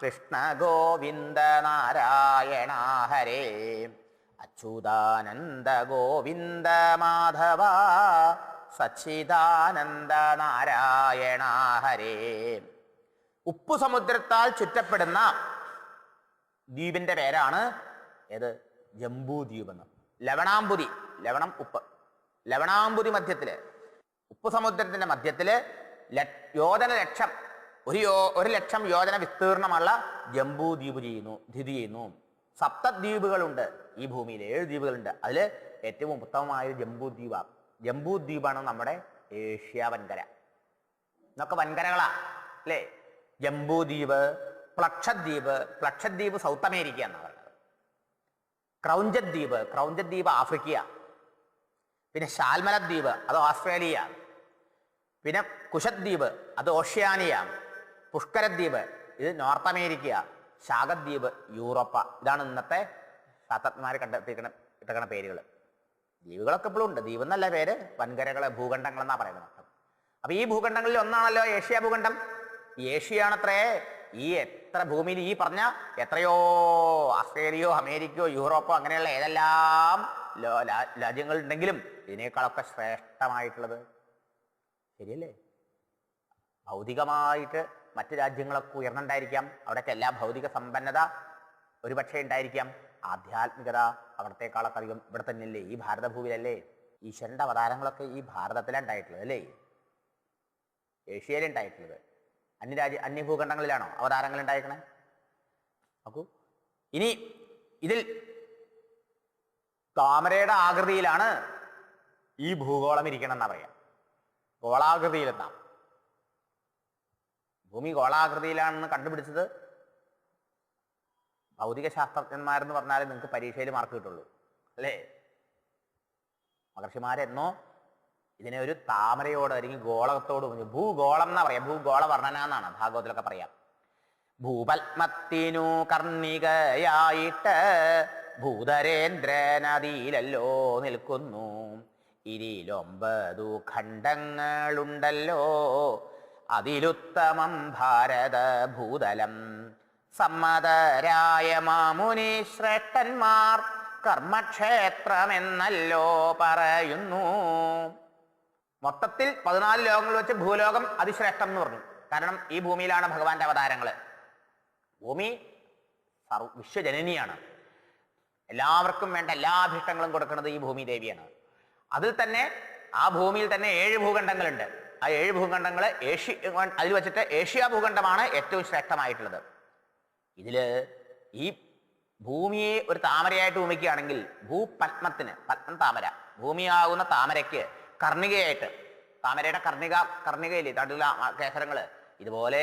കൃഷ്ണ ഗോവിന്ദ നാരായണ ഹരേ അച്യുതാനന്ദ ഗോവിന്ദ മാധവ സച്ചിദാനന്ദ നാരായണ ഹരേ. ഉപ്പു സമുദ്രത്താൽ ചുറ്റപ്പെടുന്ന ദ്വീപിന്റെ പേരാണ് ഏത്? ജംബൂദ്വീപ് എന്ന്. ലവണാംബുദി, ലവണം ഉപ്പ്, ലവണാംബുദി മധ്യത്തില്, ഉപ്പു സമുദ്രത്തിന്റെ മധ്യത്തില് യോജന ലക്ഷം, 1,00,000 യോജന വിസ്തീർണമുള്ള ജംബൂദ്വീപ് സ്ഥിതി ചെയ്യുന്നു. സപ്തദ്വീപുകളുണ്ട് ഈ ഭൂമിയിൽ, 7 ദ്വീപുകളുണ്ട്. അതിൽ ഏറ്റവും ഉത്തമമായ ജംബൂദ്വീപാണ്. ജംബൂദ്വീപാണ് നമ്മുടെ ഏഷ്യ വൻകര. ഇതൊക്കെ വൻകരകളാ, അല്ലേ? ജംബൂദ്വീപ്, പ്ലക്ഷദ്വീപ് സൗത്ത് അമേരിക്ക എന്നാണ് പറയുന്നത്. ക്രൗഞ്ചദ്വീപ് ആഫ്രിക്ക. പിന്നെ ശാൽമലദ്വീപ് അത് ഓസ്ട്രേലിയ. പിന്നെ കുശദ്വീപ് അത് ഓഷ്യാനിയ. പുഷ്കരദ്വീപ് ഇത് നോർത്ത് അമേരിക്ക. ശാഖദ്വീപ് യൂറോപ്പ. ഇതാണ് ഇന്നത്തെ ശാസ്ത്രജ്ഞന്മാർ ഇട്ടക്കണ പേരുകൾ. ദ്വീപുകളൊക്കെ ഇപ്പോഴും ഉണ്ട്. ദ്വീപ് എന്നല്ല പേര്, വൻകരകള്, ഭൂഖണ്ഡങ്ങൾ എന്നാ പറയുന്നത്. അപ്പൊ ഈ ഭൂഖണ്ഡങ്ങളിൽ ഒന്നാണല്ലോ ഏഷ്യ ഭൂഖണ്ഡം. ഈ ഏഷ്യയാണത്രേ ഈ എത്ര ഭൂമിയിൽ ഈ പറഞ്ഞ എത്രയോ ഓസ്ട്രേലിയയോ അമേരിക്കയോ യൂറോപ്പോ അങ്ങനെയുള്ള ഏതെല്ലാം രാജ്യങ്ങൾ ഉണ്ടെങ്കിലും ഇതിനേക്കാളൊക്കെ ശ്രേഷ്ഠമായിട്ടുള്ളത് ശരിയല്ലേ? ഭൗതികമായിട്ട് മറ്റ് രാജ്യങ്ങളൊക്കെ ഉയർന്നുണ്ടായിരിക്കാം, അവിടെയൊക്കെ എല്ലാ ഭൗതിക സമ്പന്നത ഒരുപക്ഷെ ഉണ്ടായിരിക്കാം. ആധ്യാത്മികത അവിടത്തേക്കാളൊക്കെ അധികം ഇവിടെ തന്നെയല്ലേ, ഈ ഭാരതഭൂമിയിലല്ലേ. ഈശ്വരൻ്റെ അവതാരങ്ങളൊക്കെ ഈ ഭാരതത്തിലാണ് ഉണ്ടായിട്ടുള്ളത് അല്ലേ, ഏഷ്യയിലുണ്ടായിട്ടുള്ളത്. അന്യഭൂഖണ്ഡങ്ങളിലാണോ അവതാരങ്ങൾ ഉണ്ടായിരിക്കണേ? നോക്കൂ, ഇനി ഇതിൽ താമരയുടെ ആകൃതിയിലാണ് ഈ ഭൂഗോളം ഇരിക്കണം എന്നാ പറയാം. ഗോളാകൃതിയിലെന്നാ. ഭൂമി ഗോളാകൃതിയിലാണെന്ന് കണ്ടുപിടിച്ചത് ഭൗതിക ശാസ്ത്രജ്ഞന്മാരെന്ന് പറഞ്ഞാൽ നിങ്ങൾക്ക് പരീക്ഷയിൽ മാർക്ക് കിട്ടുള്ളൂ അല്ലേ. മഹർഷിമാരെന്നോ ഇതിനെ ഒരു താമരയോട് അല്ലെങ്കിൽ ഗോളത്തോട് ഭൂഗോളം എന്നാ പറയാം. ഭൂഗോള വർണ്ണന എന്നാണ് ഭാഗവതത്തിലൊക്കെ പറയാം. ഭൂപത്മത്തിനു കർണികയായിട്ട് ഭൂധരേന്ദ്രനദിയിലല്ലോ നിൽക്കുന്നു. ഇതിലൊമ്പതു ഖണ്ഡങ്ങളുണ്ടല്ലോ, അതിലുത്തമം ഭാരത ഭൂതലം. സമ്മതരായ മാമുനി ശ്രേഷ്ഠന്മാർ കർമ്മക്ഷേത്രമെന്നല്ലോ പറയുന്നു. മൊത്തത്തിൽ 14 ലോകങ്ങൾ വെച്ച് ഭൂലോകം അതിശ്രേഷ്ഠം എന്ന് പറഞ്ഞു. കാരണം ഈ ഭൂമിയിലാണ് ഭഗവാന്റെ അവതാരങ്ങൾ. ഭൂമി വിശ്വജനനിയാണ്. എല്ലാവർക്കും വേണ്ട എല്ലാ അഭിഷ്ടങ്ങളും കൊടുക്കുന്നത് ഈ ഭൂമി ദേവിയാണ്. അതിൽ തന്നെ ആ ഭൂമിയിൽ തന്നെ 7 ഭൂഖണ്ഡങ്ങളുണ്ട്. ആ 7 ഭൂഖണ്ഡങ്ങൾ അതിൽ വെച്ചിട്ട് ഏഷ്യ ഭൂഖണ്ഡമാണ് ഏറ്റവും ശ്രേഷ്ഠമായിട്ടുള്ളത്. ഇതില് ഈ ഭൂമിയെ ഒരു താമരയായിട്ട് ഭൂമിക്കുകയാണെങ്കിൽ ഭൂപത്മത്തിന്, പത്മം താമര, ഭൂമിയാകുന്ന താമരയ്ക്ക് കർണികയായിട്ട്, താമരയുടെ കർണികയില്ലേ തടുല കേസരങ്ങള്, ഇതുപോലെ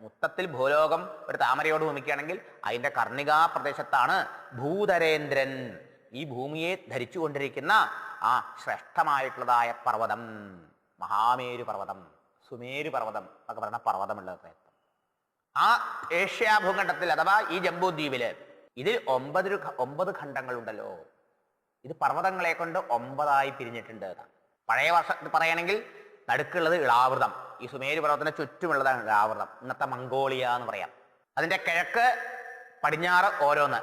മൊത്തത്തിൽ ഭൂലോകം ഒരു താമരയോട് ഭൂമിക്കുകയാണെങ്കിൽ അതിന്റെ കർണികാ പ്രദേശത്താണ് ഭൂധരേന്ദ്രൻ, ഈ ഭൂമിയെ ധരിച്ചു കൊണ്ടിരിക്കുന്ന ആ ശ്രേഷ്ഠമായിട്ടുള്ളതായ പർവ്വതം, മഹാമേരു പർവ്വതം, സുമേരു പർവ്വതം ഒക്കെ പറയുന്ന പർവ്വതമുള്ള പ്രയത്നം. ആ ഏഷ്യ ഭൂഖണ്ഡത്തിൽ അഥവാ ഈ ജംബൂദ്വീപില് ഇതിൽ 9 ഖണ്ഡങ്ങളുണ്ടല്ലോ. ഇത് പർവ്വതങ്ങളെ കൊണ്ട് 9ആയി പിരിഞ്ഞിട്ടുണ്ട്. പഴയ വർഷത്തിൽ പറയുകയാണെങ്കിൽ നടുക്കുള്ളത് ഇളാവൃതം, ഈ സുമേരു പർവ്വതത്തിന് ചുറ്റുമുള്ളതാണ് ഇളാവൃതം, ഇന്നത്തെ മംഗോളിയ എന്ന് പറയാം. അതിന്റെ കിഴക്ക് പടിഞ്ഞാറ് ഓരോന്ന്.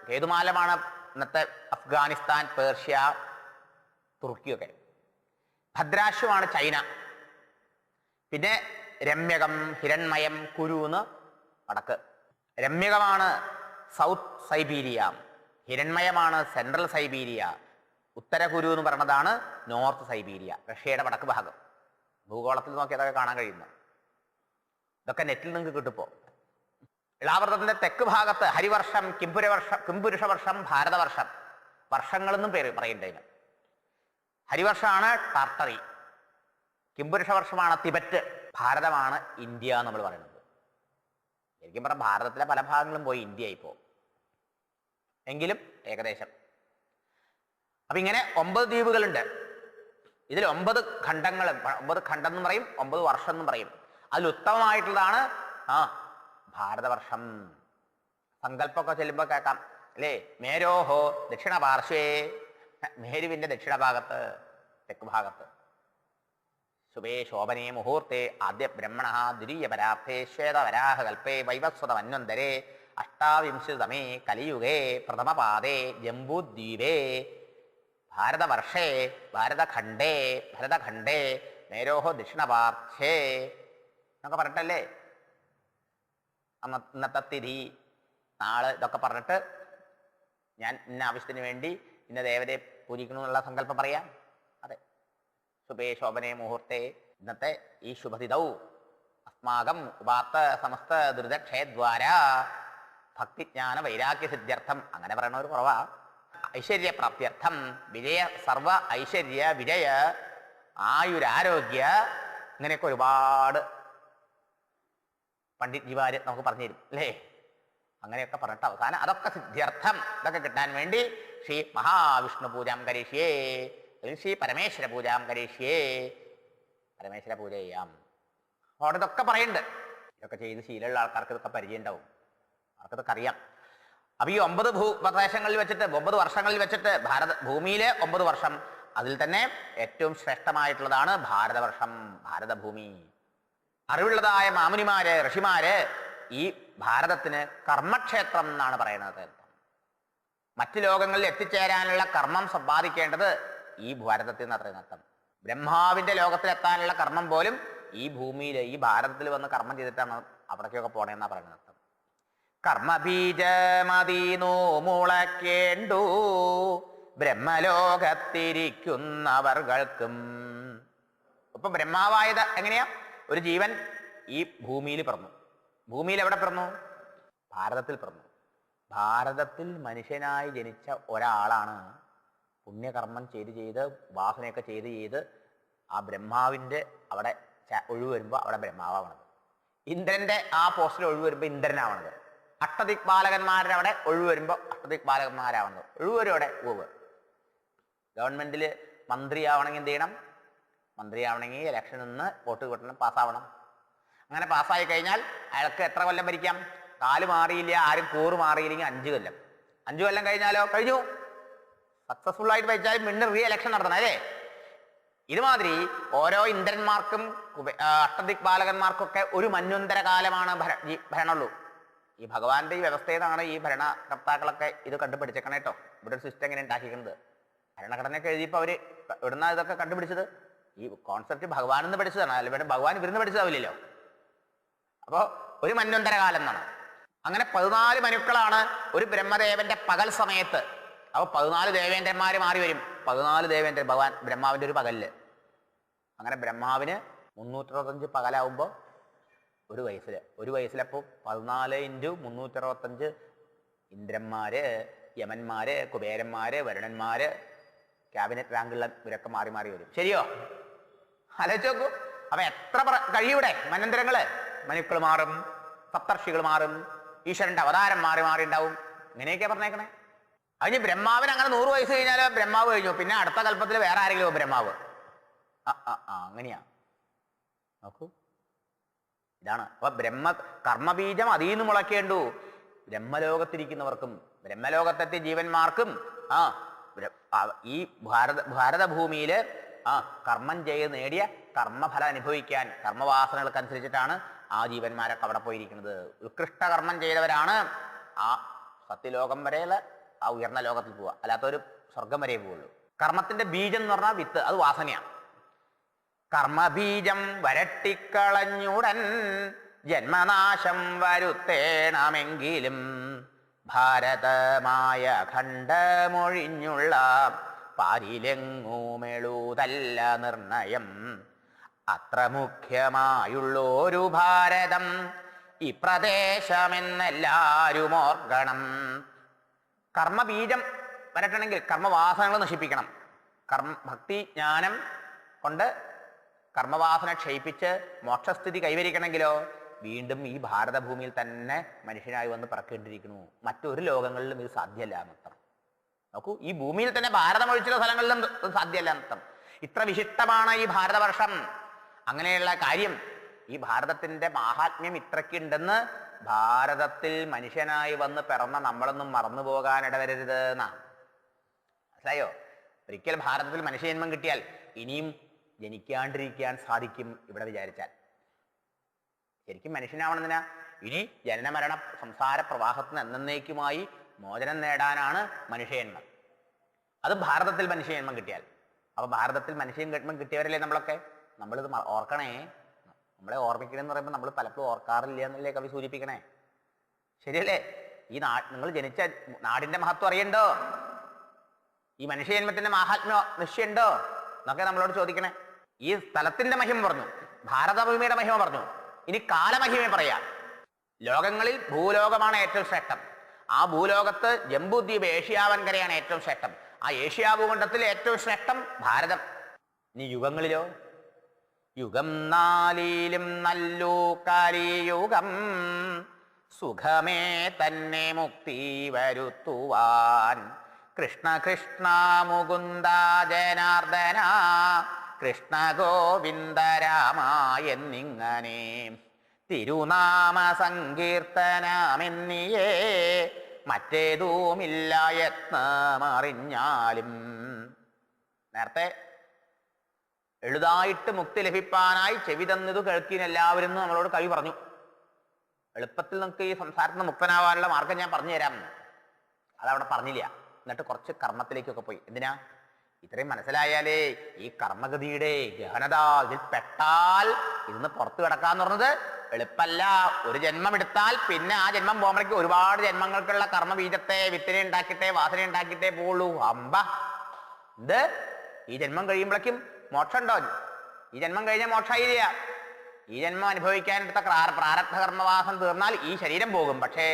കേതുമാലമാണ് ഇന്നത്തെ അഫ്ഗാനിസ്ഥാൻ, പേർഷ്യ, തുർക്കിയൊക്കെ. ഭദ്രാശ്വമാണ് ചൈന. പിന്നെ രമ്യകം, ഹിരൺമയം, കുരു എന്ന് വടക്ക്. രമ്യകമാണ് സൗത്ത് സൈബീരിയ, ഹിരൺമയമാണ് സെൻട്രൽ സൈബീരിയ, ഉത്തര കുരു എന്ന് പറയുന്നതാണ് നോർത്ത് സൈബീരിയ, റഷ്യയുടെ വടക്ക് ഭാഗം. ഭൂഗോളത്തിൽ നോക്കി അതൊക്കെ കാണാൻ കഴിയുന്നു. ഇതൊക്കെ നെറ്റിൽ നിങ്ങൾക്ക് കിട്ടിപ്പോ. ഇളാവൃതത്തിന്റെ തെക്ക് ഭാഗത്ത് ഹരിവർഷം, കിംപുരുഷ വർഷം, ഭാരതവർഷം, വർഷങ്ങളെന്നും പേര് പറയുന്നുണ്ട്. ഹരിവർഷമാണ് ടാർട്ടറി, കിംപുരുഷ വർഷമാണ് തിബറ്റ്, ഭാരതമാണ് ഇന്ത്യ നമ്മൾ പറയുന്നത്. ശരിക്കും പറഞ്ഞാൽ ഭാരതത്തിലെ പല ഭാഗങ്ങളും പോയി ഇന്ത്യയായി ഇപ്പോ, എങ്കിലും ഏകദേശം. അപ്പൊ ഇങ്ങനെ 9 ദ്വീപുകളുണ്ട്. ഇതിൽ 9 ഖണ്ഡങ്ങൾ, 9 ഖണ്ഡം എന്ന് പറയും, 9 വർഷം എന്നും പറയും. അതിൽ ഉത്തമമായിട്ടുള്ളതാണ് ഭാരതവർഷം. സങ്കല്പമൊക്കെ ചെല്ലുമ്പോ കേൾക്കാം അല്ലേ, മേരോഹോ ദക്ഷിണ പാർശ്വേ, മേരുവിന്റെ ദക്ഷിണ ഭാഗത്ത്, തെക്ക് ഭാഗത്ത്. ശുഭേ ശോഭനേ മുഹൂർത്തേ ആദ്യ ബ്രഹ്മണ ദ്വിതീയ പരാർത്ഥേ ശ്വേതവരാഹ കൽപ്പേ വൈവസ്വത മന്വന്തരേ അഷ്ടാവിംശതമേ കലിയുഗേ പ്രഥമപാദേ ജംബൂദ്വീപേ ഭാരതവർഷേ ഭരതഖണ്ഡേ മേരോഹോ ദക്ഷിണപാർശ്വേ എന്നൊക്കെ പറഞ്ഞിട്ടല്ലേ ഇന്നത്തെ തിഥി, നാള് ഇതൊക്കെ പറഞ്ഞിട്ട് ഞാൻ ഇന്ന ആവശ്യത്തിന് വേണ്ടി ഇന്ന ദേവതയെ പൂജിക്കണമെന്നുള്ള സങ്കല്പം പറയാം. അതെ, ശുഭേ ശോഭനേ മുഹൂർത്തേ, ഇന്നത്തെ ഈ ശുഭതിഥൗ അസ്മാകം ഉപാത്ത സമസ്ത ദുരിതക്ഷയദ്വാര ഭക്തിജ്ഞാന വൈരാഗ്യ സിദ്ധ്യർത്ഥം, അങ്ങനെ പറയണ ഒരു കുറവാ. ഐശ്വര്യപ്രാപ്ത്യർത്ഥം സർവ ഐശ്വര്യ വിജയ ആയുരാരോഗ്യ, ഇങ്ങനെയൊക്കെ ഒരുപാട് പണ്ഡിറ്റ്ജിമാര് നമുക്ക് പറഞ്ഞു തരും അല്ലേ. അങ്ങനെയൊക്കെ പറഞ്ഞിട്ട് അവസാനം അതൊക്കെ സിദ്ധ്യർത്ഥം, ഇതൊക്കെ കിട്ടാൻ വേണ്ടി ശ്രീ മഹാവിഷ്ണു പൂജാം കരീഷ്യേ, അല്ലെങ്കിൽ ശ്രീ പരമേശ്വര പൂജാം കരീഷ്യേ, പരമേശ്വര പൂജ ചെയ്യാം. അവിടെ ഇതൊക്കെ പറയുന്നുണ്ട്. ഇതൊക്കെ ചെയ്ത് ശീലമുള്ള ആൾക്കാർക്ക് ഇതൊക്കെ പരിചയം ഉണ്ടാവും, അവർക്കിതൊക്കെ അറിയാം. അപ്പൊ ഈ 9 പ്രദേശങ്ങളിൽ വെച്ചിട്ട് 9 വർഷങ്ങളിൽ വെച്ചിട്ട് ഭൂമിയിലെ 9 വർഷം, അതിൽ തന്നെ ഏറ്റവും ശ്രേഷ്ഠമായിട്ടുള്ളതാണ് ഭാരതവർഷം, ഭാരതഭൂമി. അറിവുള്ളതായ മാമുനിമാര്, ഋഷിമാര് ഈ ഭാരതത്തിന് കർമ്മക്ഷേത്രം എന്നാണ് പറയുന്നത്. മറ്റു ലോകങ്ങളിൽ എത്തിച്ചേരാനുള്ള കർമ്മം സമ്പാദിക്കേണ്ടത് ഈ ഭാരതത്തിൽ നിന്ന് അത്രയും നഷ്ടം. ബ്രഹ്മാവിന്റെ ലോകത്തിലെത്താനുള്ള കർമ്മം പോലും ഈ ഭൂമിയിൽ ഈ ഭാരതത്തിൽ വന്ന് കർമ്മം ചെയ്തിട്ടാണ് അവിടേക്കൊക്കെ പോണേന്നാ പറയുന്നത് അർത്ഥം. കർമ്മബീജമതീനോ മുളക്കേണ്ടു ബ്രഹ്മലോകത്തിരിക്കുന്നവർകൾക്കും. ഇപ്പൊ ബ്രഹ്മാവായത് എങ്ങനെയാ? ഒരു ജീവൻ ഈ ഭൂമിയിൽ പിറന്നു. ഭൂമിയിൽ എവിടെ പിറന്നു? ഭാരതത്തിൽ പിറന്നു. ഭാരതത്തിൽ മനുഷ്യനായി ജനിച്ച ഒരാളാണ് പുണ്യകർമ്മം ചെയ്ത് വാസനയൊക്കെ ചെയ്ത് ആ ബ്രഹ്മാവിൻ്റെ അവിടെ ഒഴിവ് വരുമ്പോൾ അവിടെ ബ്രഹ്മാവാണത്. ഇന്ദ്രന്റെ ആ പോസ്റ്റിൽ ഒഴിവ് വരുമ്പോൾ ഇന്ദ്രനാവണത്. അഷ്ടദിക്പാലകന്മാരുടെ അവിടെ ഒഴിവ് വരുമ്പോൾ അഷ്ടദിക്പാലകന്മാരാവണത്. ഒഴിവ് വരും അവിടെ ഒഴിവ്. ഗവൺമെന്റിൽ മന്ത്രിയാവണമെങ്കിൽ എന്ത് ചെയ്യണം? മന്ത്രിയാവണമെങ്കിൽ ഇലക്ഷൻ നിന്ന് വോട്ട് കിട്ടണം, പാസ്സാവണം. അങ്ങനെ പാസ്സായി കഴിഞ്ഞാൽ അയാൾക്ക് എത്ര കൊല്ലം ഭരിക്കാം? കാല് മാറിയില്ല, ആരും കൂറ് മാറിയില്ലെങ്കിൽ 5 കൊല്ലം. 5 കൊല്ലം കഴിഞ്ഞാലോ കഴിഞ്ഞു. സക്സസ്ഫുൾ ആയിട്ട് ഭരിച്ചാലും വീണ്ടും റീ ഇലക്ഷൻ നടത്തണം അല്ലേ? ഇതുമാതിരി ഓരോ ഇന്ദ്രന്മാർക്കും അഷ്ടദിക്പാലകന്മാർക്കൊക്കെ ഒരു മന്വന്തര കാലമാണ് ഭരണമുള്ളൂ. ഈ ഭഗവാന്റെ ഈ വ്യവസ്ഥയിലാണ് ഈ ഭരണകർത്താക്കളൊക്കെ ഇത് കണ്ടുപിടിച്ചേക്കണം കേട്ടോ. ഇവിടെ ഒരു സിസ്റ്റം എങ്ങനെ ഉണ്ടാക്കിക്കുന്നത്? ഭരണഘടനയൊക്കെ എഴുതിയപ്പോൾ അവര് ഇവിടുന്ന ഇതൊക്കെ കണ്ടുപിടിച്ചത് ഈ കോൺസെപ്റ്റ് ഭഗവാൻ എന്ന് പഠിച്ചതാണ്. അല്ല ഭഗവാൻ ഇവിടുന്ന് പഠിച്ചതാവില്ലല്ലോ. അപ്പോൾ ഒരു മന്വന്തര കാലം എന്നാണ്. അങ്ങനെ 14 മനുക്കളാണ് ഒരു ബ്രഹ്മദേവന്റെ പകൽ സമയത്ത്. അപ്പോൾ 14 ദേവേന്ദ്രന്മാര് മാറി വരും. 14 ദേവേന്ദ്രൻ ഭഗവാൻ ബ്രഹ്മാവിന്റെ ഒരു പകലില്. അങ്ങനെ ബ്രഹ്മാവിന് 365 പകലാവുമ്പോൾ ഒരു വയസ്സിലപ്പോൾ 14 × 365 ഇന്ദ്രന്മാര്, യമന്മാര്, കുബേരന്മാര്, വരുണന്മാര്, ക്യാബിനറ്റ് റാങ്കുള്ള ഇവരൊക്കെ മാറി മാറി വരും. ശരിയോ? ആലോചിച്ച് നോക്കൂ. അപ്പൊ എത്ര കഴിയൂടെ മന്വന്തരങ്ങള്? മനുക്കൾ മാറും, സപ്തർഷികൾ മാറും, ഈശ്വരന്റെ അവതാരം മാറി മാറി ഉണ്ടാവും. ഇങ്ങനെയൊക്കെയാ പറഞ്ഞേക്കണേ. അതിന് ബ്രഹ്മാവിന് അങ്ങനെ 100 വയസ്സ് കഴിഞ്ഞാൽ ബ്രഹ്മാവ് കഴിഞ്ഞു. പിന്നെ അടുത്ത കൽപ്പത്തിൽ വേറെ ആരെങ്കിലും ബ്രഹ്മാവ്. അങ്ങനെയാ. നോക്കൂ, ഇതാണ്. അപ്പൊ കർമ്മബീജം അതീന്ന് മുളയ്ക്കേണ്ടു ബ്രഹ്മലോകത്തിരിക്കുന്നവർക്കും ബ്രഹ്മലോകത്തെത്തിയ ജീവന്മാർക്കും ഈ ഭാരതഭൂമിയില് കർമ്മം ചെയ്ത് നേടിയ കർമ്മഫലം അനുഭവിക്കാൻ കർമ്മവാസനകൾക്കനുസരിച്ചിട്ടാണ് ആ ജീവന്മാരൊക്കെ അവിടെ പോയിരിക്കുന്നത്. ഉത്കൃഷ്ട കർമ്മം ചെയ്തവരാണ് ആ സത്യലോകം വരെയുള്ള ആ ഉയർന്ന ലോകത്തിൽ പോവുക. അല്ലാത്തൊരു സ്വർഗം വരെ പോവുള്ളൂ. കർമ്മത്തിന്റെ ബീജം എന്ന് പറഞ്ഞാൽ വിത്ത്, അത് വാസനയാണ്. കർമ്മബീജം വരട്ടിക്കളഞ്ഞുടൻ ജന്മനാശം വരുത്തേണമെങ്കിലും ഭാരതമായ ഖണ്ഡമൊഴിഞ്ഞുള്ള പാരിലെങ്ങുമെഴുതല്ല നിർണയം. അത്ര മുഖ്യമായുള്ളൊരു ഭാരതം ഈ പ്രദേശമെന്നെല്ലാരും ഓർക്കണം. കർമ്മബീജം വരട്ടണമെങ്കിൽ കർമ്മവാസനകൾ നശിപ്പിക്കണം. ഭക്തി ജ്ഞാനം കൊണ്ട് കർമ്മവാസന ക്ഷയിപ്പിച്ച് മോക്ഷസ്ഥിതി കൈവരിക്കണമെങ്കിലോ വീണ്ടും ഈ ഭാരതഭൂമിയിൽ തന്നെ മനുഷ്യനായി വന്ന് പിറക്കേണ്ടിയിരിക്കുന്നു. മറ്റൊരു ലോകങ്ങളിലും ഇത് സാധ്യമല്ല എന്നർത്ഥം. നോക്കൂ, ഈ ഭൂമിയിൽ തന്നെ ഭാരതം ഒഴിച്ചുള്ള സ്ഥലങ്ങളിലും സാധ്യമല്ല എന്നർത്ഥം. ഇത്ര വിശിഷ്ടമാണ് ഈ ഭാരതവർഷം. അങ്ങനെയുള്ള കാര്യം, ഈ ഭാരതത്തിന്റെ മാഹാത്മ്യം ഇത്രയ്ക്കുണ്ടെന്ന് ഭാരതത്തിൽ മനുഷ്യനായി വന്ന് പിറന്ന നമ്മളൊന്നും മറന്നു പോകാൻ ഇടവരരുത് എന്നാ. മനസ്സിലായോ? ഒരിക്കൽ ഭാരതത്തിൽ മനുഷ്യജന്മം കിട്ടിയാൽ ഇനിയും ജനിക്കാണ്ടിരിക്കാൻ സാധിക്കും ഇവിടെ വിചാരിച്ചാൽ. ശരിക്കും മനുഷ്യനാവണമെന്നിനാ ഇനി ജനനമരണ സംസാര പ്രവാഹത്തിന് എന്നേക്കുമായി മോചനം നേടാനാണ് മനുഷ്യജന്മം. അത് ഭാരതത്തിൽ മനുഷ്യജന്മം കിട്ടിയാൽ. അപ്പൊ ഭാരതത്തിൽ മനുഷ്യജന്മം കിട്ടിയവരല്ലേ നമ്മളൊക്കെ. നമ്മളിത് ഓർക്കണേ. നമ്മളെ ഓർമ്മിക്കണമെന്ന് പറയുമ്പോൾ നമ്മൾ പലപ്പോഴും ഓർക്കാറില്ല എന്നല്ലേ കവി സൂചിപ്പിക്കണേ. ശരിയല്ലേ? ഈ നിങ്ങൾ ജനിച്ച നാടിന്റെ മഹത്വം അറിയണ്ടോ? ഈ മനുഷ്യജന്മത്തിന്റെ മാഹാത്മ്യം നിശ്ചയുണ്ടോ എന്നൊക്കെ നമ്മളോട് ചോദിക്കണേ. ഈ സ്ഥലത്തിന്റെ മഹിമ പറഞ്ഞു, ഭാരതഭൂമിയുടെ മഹിമ പറഞ്ഞു. ഇനി കാലമഹിമ പറയാം. ലോകങ്ങളിൽ ഭൂലോകമാണ് ഏറ്റവും ശ്രേഷ്ഠം. ആ ഭൂലോകത്ത് ജംബുദ്വീപ് ഏഷ്യാവൻകരയാണ് ഏറ്റവും ശ്രേഷ്ഠം. ആ ഏഷ്യാഭൂഖണ്ഡത്തിൽ ഏറ്റവും ശ്രേഷ്ഠം ഭാരതം. ഇനി യുഗങ്ങളിലോ? യുഗം 4 നല്ലു കലിയുഗം സുഖമേ തന്നെ മുക്തി വരുത്തുവാൻ. കൃഷ്ണ കൃഷ്ണ മുകുന്ദ ജനാർദ്ദന കൃഷ്ണ ഗോവിന്ദ രാമ എന്നിങ്ങനെ തിരുനാമ സങ്കീർത്തനമെന്നിയേ മറ്റേതുമില്ല യത്നമറിഞ്ഞാലും. നേരത്തെ എളുതായിട്ട് മുക്തി ലഭിപ്പാനായി ചെവി തന്നിതു കേൾക്കിന് എല്ലാവരും നമ്മളോട് കവി പറഞ്ഞു. എളുപ്പത്തിൽ നമുക്ക് ഈ സംസാരത്തിൽ നിന്ന് മുക്തനാവാനുള്ള മാർഗം ഞാൻ പറഞ്ഞു തരാം. അതവിടെ പറഞ്ഞില്ല. എന്നിട്ട് കുറച്ച് കർമ്മത്തിലേക്കൊക്കെ പോയി. എന്തിനാ? ഇത്രയും മനസ്സിലായാലേ ഈ കർമ്മഗതിയുടെ ഗഹനത ഇതിൽ പെട്ടാൽ ഇതിന്ന് പുറത്തു കിടക്കാന്ന് പറഞ്ഞത് എളുപ്പല്ല. ഒരു ജന്മം എടുത്താൽ പിന്നെ ആ ജന്മം പോകുമ്പോഴേക്കും ഒരുപാട് ജന്മങ്ങൾക്കുള്ള കർമ്മബീജത്തെ വിത്തിനെ ഉണ്ടാക്കിയിട്ടേ വാസന ഉണ്ടാക്കിയിട്ടേ പോവുള്ളൂ. അമ്പ എന്ത് ഈ ജന്മം കഴിയുമ്പോഴേക്കും മോക്ഷം ഉണ്ടോ? ഈ ജന്മം കഴിഞ്ഞാൽ മോക്ഷമായില്ല. ഈ ജന്മം അനുഭവിക്കാനെടുത്ത പ്രാരബ്ധ കർമ്മവാസന തീർന്നാൽ ഈ ശരീരം പോകും. പക്ഷേ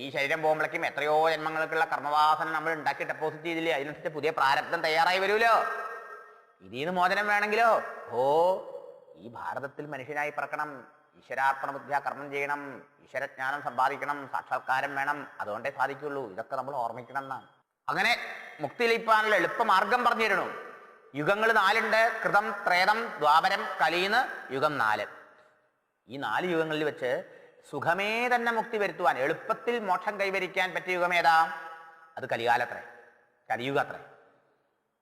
ഈ ശരീരം പോകുമ്പോഴേക്കും എത്രയോ ജന്മങ്ങൾക്കുള്ള കർമ്മവാസന നമ്മൾ ഉണ്ടാക്കി ഡെപ്പോസിറ്റ് ചെയ്തില്ലേ, അതിനനുസരിച്ച് പുതിയ പ്രാരബ്ധം തയ്യാറായി വരുമല്ലോ. ഇതിന്ന് മോചനം വേണമെങ്കിലോ ഈ ഭാരതത്തിൽ മനുഷ്യനായി പിറക്കണം, ഈശ്വരാർപ്പണ ബുദ്ധിയ കർമ്മം ചെയ്യണം, ഈശ്വരജ്ഞാനം സമ്പാദിക്കണം, സാക്ഷാത്കാരം വേണം. അതുകൊണ്ടേ സാധിക്കുള്ളൂ. ഇതൊക്കെ നമ്മൾ ഓർമ്മിക്കണം എന്നാണ്. അങ്ങനെ മുക്തി ലഭിക്കാനുള്ള എളുപ്പമാർഗം പറഞ്ഞു തരണു. യുഗങ്ങൾ 4 ഉണ്ട്. കൃതം, ത്രേതം, ദ്വാപരം, കലീന്ന് യുഗം 4. ഈ 4 യുഗങ്ങളിൽ വെച്ച് സുഖമേ തന്നെ മുക്തി വരുത്തുവാൻ എളുപ്പത്തിൽ മോക്ഷം കൈവരിക്കാൻ പറ്റിയ യുഗം ഏതാ? അത് കലികാലത്രേ, കലിയുഗത്രേ.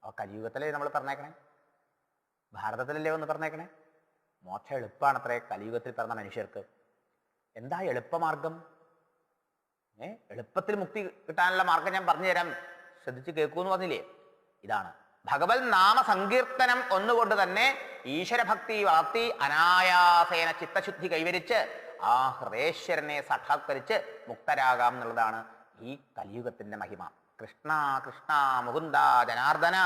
അപ്പൊ കലിയുഗത്തിലേ നമ്മൾ പറഞ്ഞേക്കണേ, ഭാരതത്തിലല്ലേ ഒന്ന് പറഞ്ഞേക്കണേ. മോക്ഷം എളുപ്പമാണത്രേ കലിയുഗത്തിൽ പിറന്ന മനുഷ്യർക്ക്. എന്താ എളുപ്പമാർഗം? എളുപ്പത്തിൽ മുക്തി കിട്ടാനുള്ള മാർഗം ഞാൻ പറഞ്ഞു തരാം, ശ്രദ്ധിച്ച് കേൾക്കൂന്ന് പറഞ്ഞില്ലേ? ഇതാണ് ഭഗവത് നാമ സങ്കീർത്തനം ഒന്നുകൊണ്ട് തന്നെ ഈശ്വരഭക്തി വളർത്തി അനായാസേന ചിത്തശുദ്ധി കൈവരിച്ച് ആ ഹൃദയേശ്വരനെ സാക്ഷാത്കരിച്ച് മുക്തരാകാം എന്നുള്ളതാണ് ഈ കലിയുഗത്തിന്റെ മഹിമ. കൃഷ്ണ കൃഷ്ണ മുകുന്ദ ജനാർദ്ദന,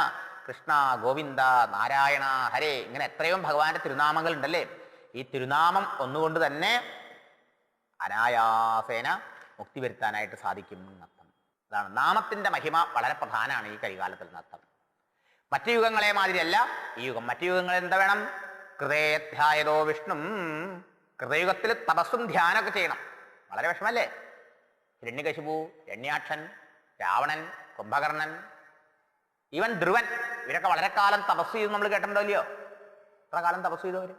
കൃഷ്ണ ഗോവിന്ദ നാരായണ ഹരേ, ഇങ്ങനെ എത്രയും ഭഗവാന്റെ തിരുനാമങ്ങൾ ഉണ്ടല്ലേ. ഈ തിരുനാമം ഒന്നുകൊണ്ട് തന്നെ അനായാസേന മുക്തി വരുത്താനായിട്ട് സാധിക്കും എന്നർത്ഥം. അതാണ് നാമത്തിന്റെ മഹിമ. വളരെ പ്രധാനമാണ് ഈ കലികാലത്തിൽ എന്നർത്ഥം. മറ്റു യുഗങ്ങളെ മാതിരിയല്ല ഈ യുഗം. മറ്റു യുഗങ്ങളിൽ എന്താ വേണം? കൃതേധ്യായതോ വിഷ്ണു. കൃതയുഗത്തിൽ തപസ്സും ധ്യാനമൊക്കെ ചെയ്യണം. വളരെ വിഷമല്ലേ? ഹിരണ്യകശിപു, രണ്യാക്ഷൻ, രാവണൻ, കുംഭകർണൻ, ഈവൻ ധ്രുവൻ, ഇവരൊക്കെ വളരെ കാലം തപസ് ചെയ്തു. നമ്മൾ കേട്ടിട്ടുണ്ടോ ഇല്ലയോ? എത്ര കാലം തപസ് ചെയ്തവര്?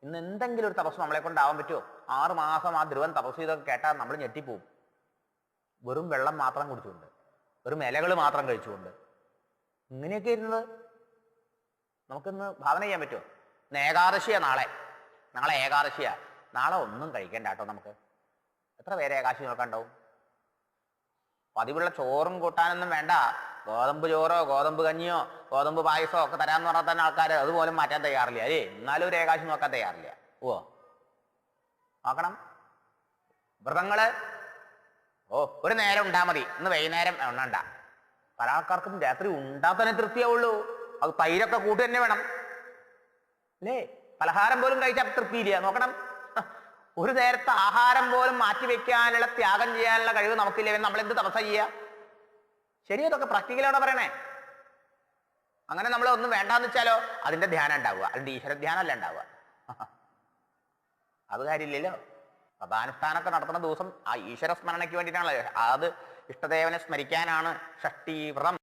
ഇന്ന് എന്തെങ്കിലും ഒരു തപസ് നമ്മളെ കൊണ്ടാവാൻ പറ്റുമോ? 6 മാസം ആ ധ്രുവൻ തപസ് ചെയ്തൊക്കെ കേട്ടാൽ നമ്മൾ ഞെട്ടിപ്പോവും. വെറും വെള്ളം മാത്രം കുടിച്ചുകൊണ്ട്, വെറും ഇലകൾ മാത്രം കഴിച്ചുകൊണ്ട്, ഇങ്ങനെയൊക്കെ ഇരുന്നത് നമുക്കിന്ന് ഭാവന ചെയ്യാൻ പറ്റുമോ? ഇന്ന് ഏകാദശിയാ, നാളെ ഏകാദശിയാ. നാളെ ഒന്നും കഴിക്കണ്ട കേട്ടോ. നമുക്ക് എത്ര പേര് ഏകാദശി നോക്കാണ്ടാവും? പതിവുള്ള ചോറും കൂട്ടാനൊന്നും വേണ്ട. ഗോതമ്പ് ചോറോ ഗോതമ്പ് കഞ്ഞിയോ ഗോതമ്പ് പായസമോ ഒക്കെ തരാമെന്ന് പറഞ്ഞാൽ തന്നെ ആൾക്കാർ അതുപോലും മാറ്റാൻ തയ്യാറില്ല. അല്ലേ? എന്നാലും ഒരു ഏകാദശി നോക്കാൻ തയ്യാറില്ല. നോക്കണം. വ്രതങ്ങള് ഒരു നേരം ഉണ്ടാ മതി, ഇന്ന് വൈകുന്നേരം ഉണ്ണണ്ട. പല ആൾക്കാർക്കും രാത്രി ഉണ്ടാ തന്നെ തൃപ്തിയാവുള്ളൂ. അത് തൈരൊക്കെ കൂട്ടി തന്നെ വേണം അല്ലേ? പലഹാരം പോലും കഴിച്ചാൽ തൃപ്തിയില്ല. നോക്കണം. ഒരു നേരത്തെ ആഹാരം പോലും മാറ്റിവെക്കാനുള്ള ത്യാഗം ചെയ്യാനുള്ള കഴിവ് നമുക്കില്ലേ? നമ്മൾ എന്ത് തപസ്സ ചെയ്യുക? ശരിയോ? ഇതൊക്കെ പ്രാക്ടിക്കലോടെ പറയണേ. അങ്ങനെ നമ്മൾ ഒന്നും വേണ്ടാന്ന് വെച്ചാലോ അതിന്റെ ധ്യാനം ഉണ്ടാവുക, അതിന്റെ ഈശ്വര ധ്യാനം അല്ല ഉണ്ടാവുക. അത് കാര്യമില്ലല്ലോ. വ്രതാനുഷ്ഠാനമൊക്കെ നടത്തുന്ന ദിവസം ആ ഈശ്വര സ്മരണയ്ക്ക് വേണ്ടിയിട്ടാണല്ലോ. അത് ഇഷ്ടദേവനെ സ്മരിക്കാനാണ് ഷഷ്ഠി വ്രതം.